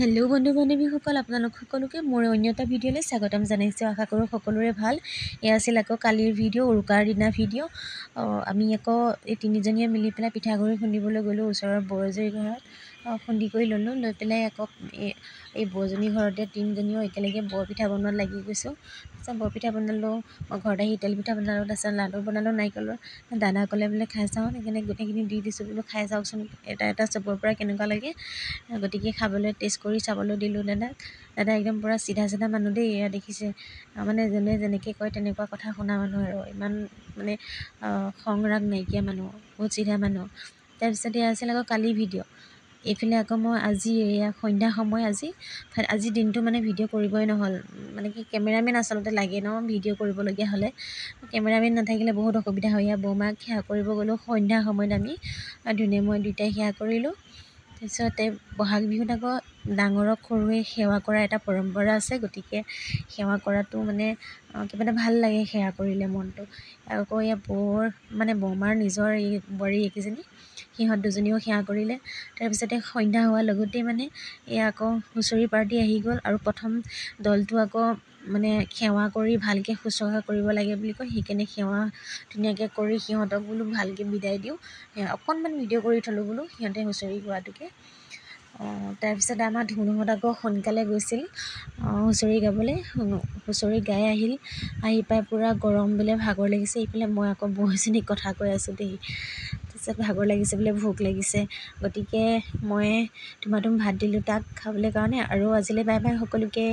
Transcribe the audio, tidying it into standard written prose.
Hello' বন্ধু বান্ধৱীসকল, আপোনালোক সকলোকে মোৰ অন্য এটা ভিডিঅ'লৈ স্বাগতম জনাইছোঁ। আশা কৰোঁ সকলোৰে ভাল। এয়া আছিল আকৌ কালিৰ ভিডিঅ', উৰুকাৰ দিনা ভিডিঅ'। আমি আকৌ এই তিনিজনীয়ে মিলি পেলাই পিঠাগুড়ি খুন্দিবলৈ গ'লোঁ ওচৰৰ বৌজনীৰ ঘৰত। খুন্দি কৰি ল'লোঁ, লৈ পেলাই আকৌ এই বৌজনীৰ ঘৰতে তিনিজনীও একেলগে বৰপিঠা বনোৱাত লাগি গৈছোঁ। তাৰপিছত বৰপিঠা বনালোঁ, মই ঘৰত আহি তেল পিঠা বনালোঁ, তাৰপিছত লাডু বনালোঁ নাৰিকলৰ। দাদা ক'লে বোলে খাই চাওঁ, সেইকাৰণে গোটেইখিনি দি দিছোঁ, বোলো খাই চাওকচোন এটা চবৰ পৰা কেনেকুৱা লাগে। গতিকে খাবলৈ টেষ্ট কৰি চাবলৈ দিলোঁ দাদাক। দাদা একদম পূৰা চিধা মানুহ দেই, এয়া দেখিছে মানে যোনে যেনেকৈ কয় তেনেকুৱা কথা শুনা মানুহ আৰু ইমান মানে খং ৰাগ নাইকিয়া মানুহ, বহুত চিধা মানুহ। তাৰপিছত এয়া আছিল আকৌ কালি ভিডিঅ'। এইফালে আকৌ মই আজি এয়া সন্ধ্যা সময় আজি দিনটো মানে ভিডিঅ' কৰিবই নহ'ল। মানে কি কেমেৰামেন আচলতে লাগে ন ভিডিঅ' কৰিবলগীয়া হ'লে। কেমেৰামেন নাথাকিলে বহুত অসুবিধা হয়। ইয়াৰ বৌমাক সেৱা কৰিব গ'লোঁ সন্ধ্যা সময়ত, আমি ধুনীয়া মই দুয়োটাই সেৱা কৰিলোঁ। তাৰপিছতে বহাগ বিহুত আকৌ ডাঙৰক সৰুৱে সেৱা কৰা এটা পৰম্পৰা আছে, গতিকে সেৱা কৰাটো মানে কিবা এটা ভাল লাগে, সেৱা কৰিলে মনটো। আকৌ এয়া বৌমাৰ নিজৰ এই বোৱাৰী এইকেইজনী, সিহঁত দুজনীও সেৱা কৰিলে। তাৰপিছতে সন্ধ্যা হোৱাৰ লগতেই মানে এয়া আকৌ হুঁচৰি পাৰ্টি আহি গ'ল, আৰু প্ৰথম দলটো আকৌ মানে সেৱা কৰি ভালকৈ শুশ্ৰূষা কৰিব লাগে বুলি কয়, সেইকাৰণে সেৱা ধুনীয়াকৈ কৰি সিহঁতক বোলো ভালকৈ বিদায় দিওঁ। অকণমান ভিডিঅ' কৰি থ'লোঁ বোলো সিহঁতে হুঁচৰি গোৱাটোকে। তাৰপিছত আমাৰ ধুনুহঁত আকৌ সোনকালে গৈছিল হুঁচৰি গাবলৈ। হুঁচৰি গাই আহি পাই পূৰা গৰম বোলে, ভাগৰ লাগিছে। এইফালে মই আকৌ বৌজনীক কথা কৈ আছোঁ দেই। তাৰপিছত ভাগৰ লাগিছে বোলে, ভোক লাগিছে, গতিকে মই ধুমাধুম ভাত দিলোঁ তাক খাবলৈ কাৰণে। আৰু আজিলৈ বাই বাই সকলোকে।